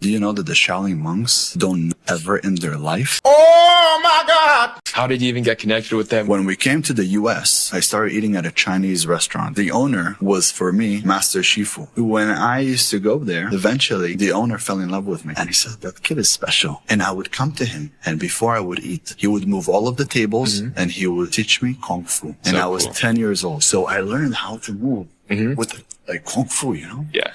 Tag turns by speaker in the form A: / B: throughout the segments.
A: Do you know that the Shaolin monks don't ever in their life?
B: Oh my God!
C: How did you even get connected with them?
A: When we came to the US, I started eating at a Chinese restaurant. The owner was, for me, Master Shifu. When I used to go there, eventually the owner fell in love with me. And he said, that kid is special. And I would come to him, and before I would eat, he would move all of the tables and he would teach me Kung Fu. And I was 10 years old. So I learned how to move with like Kung Fu, you know?
C: Yeah.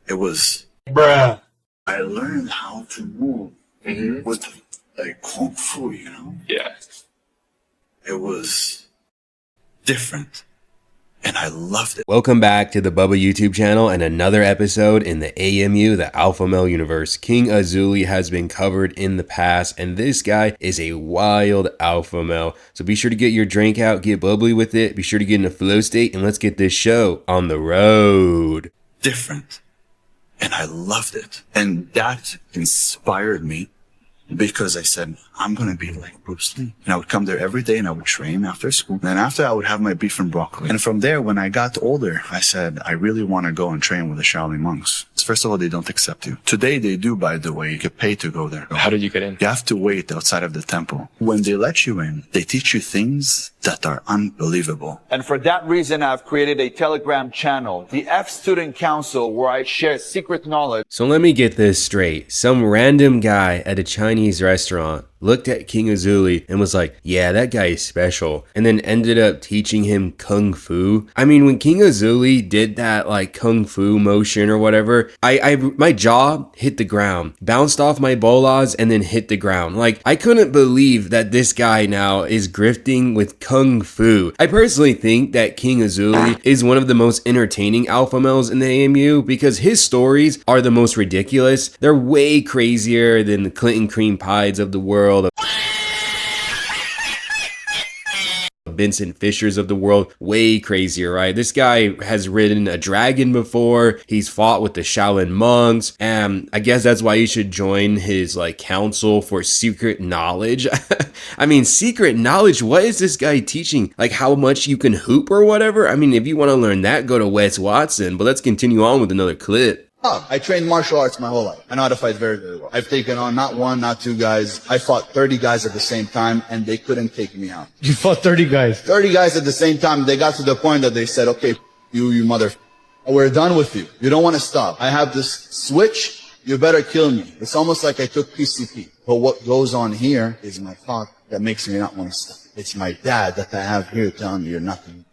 A: It was...
B: Bruh.
A: I learned how to move with like Kung Fu, you know?
C: Yeah.
A: It was different. And I loved it.
D: Welcome back to the Bubba YouTube channel and another episode in the AMU, the Alpha Male universe. King Azoulay has been covered in the past, and this guy is a wild alpha male. So be sure to get your drink out, get bubbly with it, be sure to get in a flow state, and let's get this show on the road.
A: Different. And I loved it. And that inspired me because I said, I'm going to be like Bruce Lee. And I would come there every day and I would train after school. And after I would have my beef and broccoli. And from there, when I got older, I said, I really want to go and train with the Shaolin monks. First of all, they don't accept you. Today they do, by the way. You get paid to go there.
C: How did you get in?
A: You have to wait outside of the temple. When they let you in, they teach you things that are unbelievable.
B: And for that reason, I've created a Telegram channel, the F Student Council, where I share secret knowledge.
D: So let me get this straight. Some random guy at a Chinese restaurant looked at King Azoulay and was like, yeah, that guy is special, and then ended up teaching him Kung Fu. I mean, when King Azoulay did that like Kung Fu motion or whatever, my jaw hit the ground, bounced off my bolas, and then hit the ground. Like, I couldn't believe that this guy now is grifting with Kung Fu. I personally think that King Azoulay is one of the most entertaining alpha males in the AMU because his stories are the most ridiculous. They're way crazier than the Clinton cream pies of the world, Vincent Fishers of the world. Way crazier, right? This guy has ridden a dragon before. He's fought with the Shaolin monks, and I guess that's why you should join his like council for secret knowledge. I mean, secret knowledge, what is this guy teaching? Like how much you can hoop or whatever? I mean, if you want to learn that, go to Wes Watson. But let's continue on with another clip.
E: I trained martial arts my whole life. I know how to fight very, very well. I've taken on not one, not two guys. I fought 30 guys at the same time, and they couldn't take me out.
F: You fought 30 guys?
E: 30 guys at the same time. They got to the point that they said, okay, you mother, we're done with you. You don't want to stop. I have this switch. You better kill me. It's almost like I took PCP. But what goes on here is my thought that makes me not want to stop. It's my dad that I have here telling me you're nothing.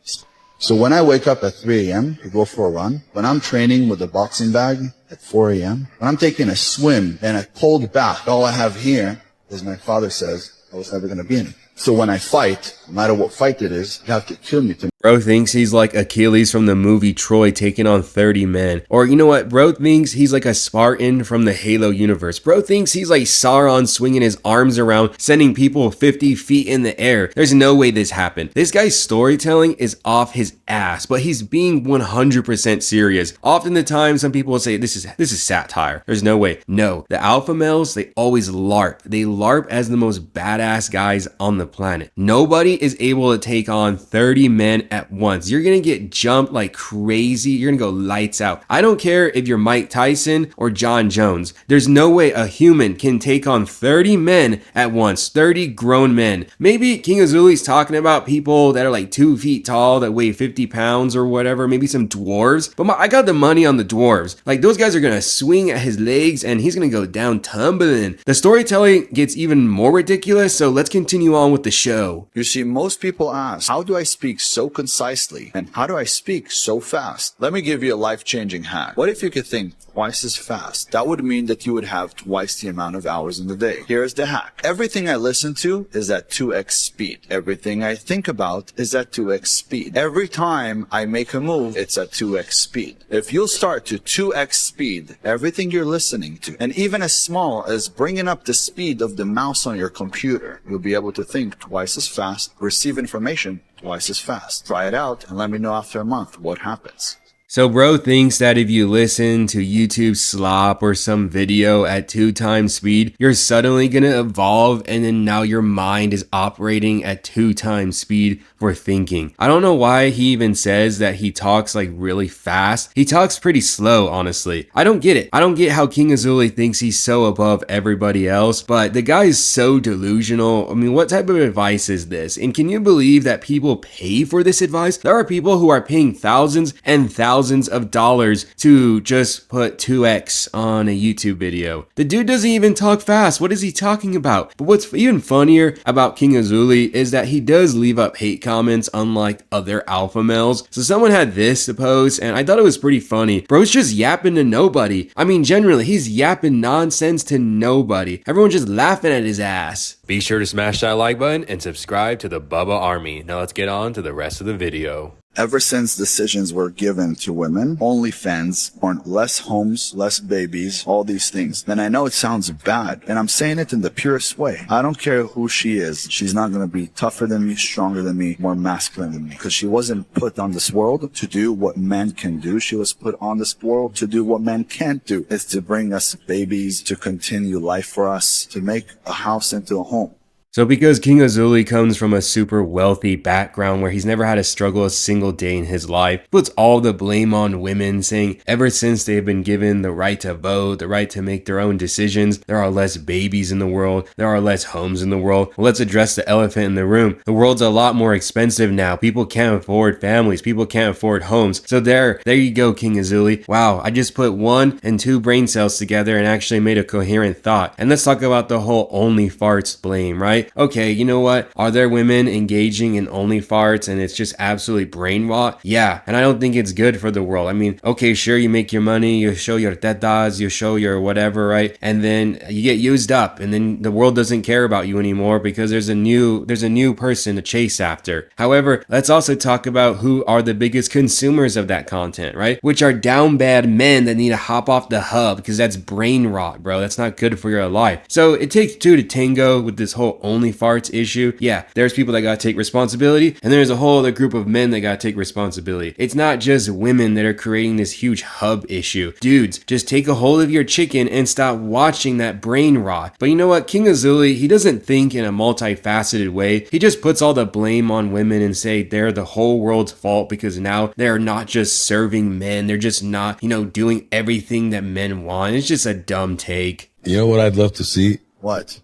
E: So when I wake up at 3 a.m. to go for a run, when I'm training with a boxing bag at 4 a.m., when I'm taking a swim and a cold bath, all I have here, as my father says, I was never going to be in it. So when I fight, no matter what fight it is, you have to kill me to
D: Bro thinks he's like Achilles from the movie Troy taking on 30 men. Or you know what? Bro thinks he's like a Spartan from the Halo universe. Bro thinks he's like Sauron swinging his arms around, sending people 50 feet in the air. There's no way this happened. This guy's storytelling is off his ass, but he's being 100% serious. Often the time, some people will say this is satire. There's no way. No, the alpha males, they always LARP. They LARP as the most badass guys on the planet. Nobody is able to take on 30 men at once. You're gonna get jumped like crazy. You're gonna go lights out. I don't care if you're Mike Tyson or John Jones. There's no way a human can take on 30 men at once. 30 grown men. Maybe King Azoulay's talking about people that are like 2 feet tall that weigh 50 pounds or whatever. Maybe some dwarves. But I got the money on the dwarves. Like those guys are gonna swing at his legs and he's gonna go down tumbling. The storytelling gets even more ridiculous, so let's continue on with the show.
A: You see, most people ask, how do I speak so concisely? And how do I speak so fast? Let me give you a life-changing hack. What if you could think twice as fast? That would mean that you would have twice the amount of hours in the day. Here's the hack. Everything I listen to is at 2x speed. Everything I think about is at 2x speed. Every time I make a move, it's at 2x speed. If you'll start to 2x speed everything you're listening to, and even as small as bringing up the speed of the mouse on your computer, you'll be able to think twice as fast, receive information twice as fast. Try it out and let me know after a month what happens.
D: So bro thinks that if you listen to YouTube slop or some video at 2 times speed, you're suddenly gonna evolve and then now your mind is operating at 2 times speed for thinking. I don't know why he even says that he talks like really fast. He talks pretty slow, honestly. I don't get it. I don't get how King Azoulay thinks he's so above everybody else, but the guy is so delusional. I mean, what type of advice is this? And can you believe that people pay for this advice? There are people who are paying thousands and thousands of dollars to just put 2x on a YouTube video. The dude doesn't even talk fast. What is he talking about? But what's even funnier about King Azoulay is that he does leave up hate comments unlike other alpha males. So someone had this to post and I thought it was pretty funny. Bro's just yapping to nobody. I mean, generally, he's yapping nonsense to nobody. Everyone's just laughing at his ass.
F: Be sure to smash that like button and subscribe to the Bubba Army. Now let's get on to the rest of the video.
A: Ever since decisions were given to women, OnlyFans, or less homes, less babies, all these things, then I know it sounds bad, and I'm saying it in the purest way. I don't care who she is. She's not going to be tougher than me, stronger than me, more masculine than me, because she wasn't put on this world to do what men can do. She was put on this world to do what men can't do. It's to bring us babies, to continue life for us, to make a house into a home.
D: So because King Azoulay comes from a super wealthy background where he's never had to struggle a single day in his life, puts all the blame on women, saying ever since they've been given the right to vote, the right to make their own decisions, there are less babies in the world, there are less homes in the world. Well, let's address the elephant in the room. The world's a lot more expensive now. People can't afford families, people can't afford homes. So there you go, King Azoulay. Wow, I just put 1 and 2 brain cells together and actually made a coherent thought. And let's talk about the whole only farts blame, right? Okay, you know what? Are there women engaging in only farts and it's just absolutely brain rot? Yeah, and I don't think it's good for the world. I mean, okay, sure, you make your money, you show your tetas, you show your whatever, right? And then you get used up and then the world doesn't care about you anymore because there's a new person to chase after. However, let's also talk about who are the biggest consumers of that content, right? Which are down bad men that need to hop off the hub because that's brain rot, bro. That's not good for your life. So it takes 2 to tango with this whole only farts issue. Yeah, there's people that gotta take responsibility, and there's a whole other group of men that gotta take responsibility. It's not just women that are creating this huge hub issue. Dudes, just take a hold of your chicken and stop watching that brain rot. But you know what? King Azoulay, he doesn't think in a multifaceted way. He just puts all the blame on women and say they're the whole world's fault because now they're not just serving men. They're just not, doing everything that men want. It's just a dumb take.
G: You know what I'd love to see?
A: What?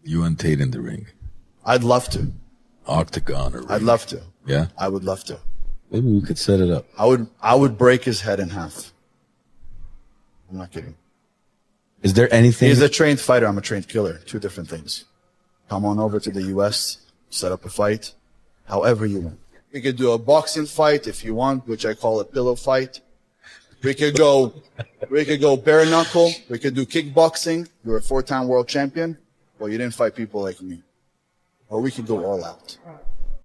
G: You and Tate in the ring.
A: I'd love to.
G: Octagon or ring.
A: I'd love to.
G: Yeah?
A: I would love to.
G: Maybe we could set it up.
A: I would break his head in half. I'm not kidding.
G: Is there anything?
A: He's a trained fighter. I'm a trained killer. 2 different things. Come on over to the US, set up a fight, however you want. We could do a boxing fight if you want, which I call a pillow fight. We could go bare knuckle. We could do kickboxing. You're a 4-time world champion. Well, you didn't fight people like me. Or we could go all out.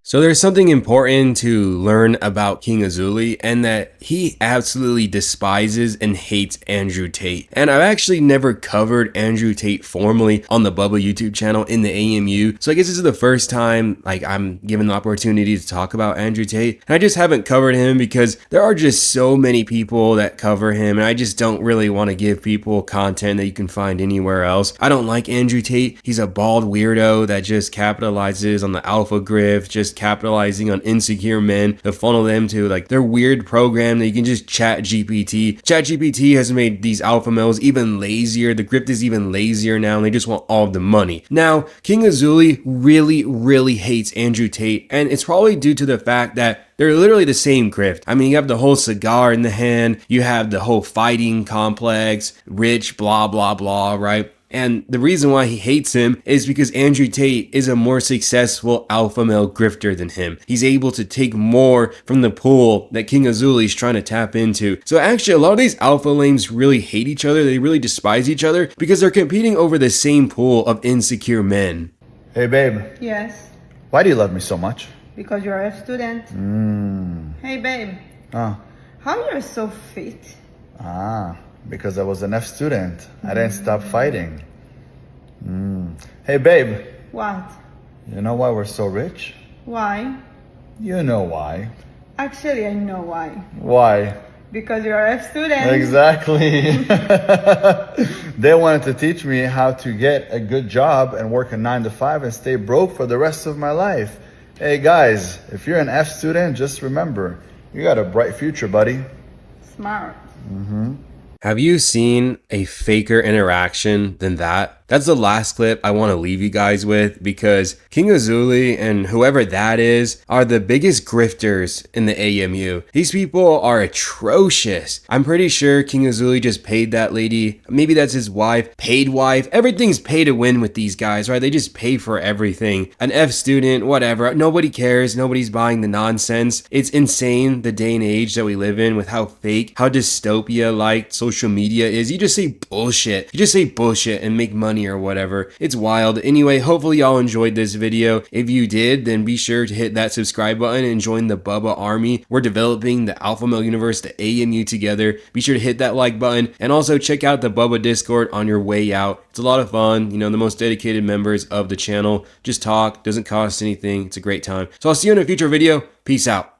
D: So there's something important to learn about King Azoulay, and that he absolutely despises and hates Andrew Tate. And I've actually never covered Andrew Tate formally on the Bubba YouTube channel in the AMU. So I guess this is the first time I'm given the opportunity to talk about Andrew Tate. And I just haven't covered him because there are just so many people that cover him, and I just don't really want to give people content that you can find anywhere else. I don't like Andrew Tate. He's a bald weirdo that just capitalizes on the alpha grift, just capitalizing on insecure men to funnel them to their weird program that you can just chat GPT. Chat GPT has made these alpha males even lazier. The grift is even lazier now, and they just want all the money. Now, King Azoulay really hates Andrew Tate, and it's probably due to the fact that they're literally the same grift. I mean, you have the whole cigar in the hand, you have the whole fighting complex, rich, blah, blah, blah, right? And the reason why he hates him is because Andrew Tate is a more successful alpha male grifter than him. He's able to take more from the pool that King Azoulay is trying to tap into. So actually, a lot of these alpha lames really hate each other. They really despise each other because they're competing over the same pool of insecure men.
A: Hey, babe.
H: Yes,
A: Why do you love me so much?
H: because you're a student. Hey, babe. How you're so fit?
A: Because I was an F student. I didn't stop fighting. Hey, babe.
H: What?
A: You know why we're so rich?
H: Why?
A: You know why.
H: Actually, I know why.
A: Why?
H: Because you're a F student.
A: Exactly. They wanted to teach me how to get a good job and work a 9 to 5 and stay broke for the rest of my life. Hey guys, if you're an F student, just remember, you got a bright future, buddy.
H: Smart.
D: Have you seen a faker interaction than that? That's the last clip I want to leave you guys with, because King Azoulay and whoever that is are the biggest grifters in the AMU. These people are atrocious. I'm pretty sure King Azoulay just paid that lady, maybe that's his wife, paid wife. Everything's pay to win with these guys, right? They just pay for everything. An F student, whatever. Nobody cares. Nobody's buying the nonsense. It's insane the day and age that we live in with how fake, how dystopia-like social media is. You just say bullshit. You just say bullshit and make money or whatever. It's wild. Anyway, hopefully y'all enjoyed this video. If you did, then be sure to hit that subscribe button and join the Bubba Army. We're developing the Alpha Male Universe, the AMU together. Be sure to hit that like button and also check out the Bubba Discord on your way out. It's a lot of fun. You know, the most dedicated members of the channel just talk, doesn't cost anything. It's a great time. So I'll see you in a future video. Peace out.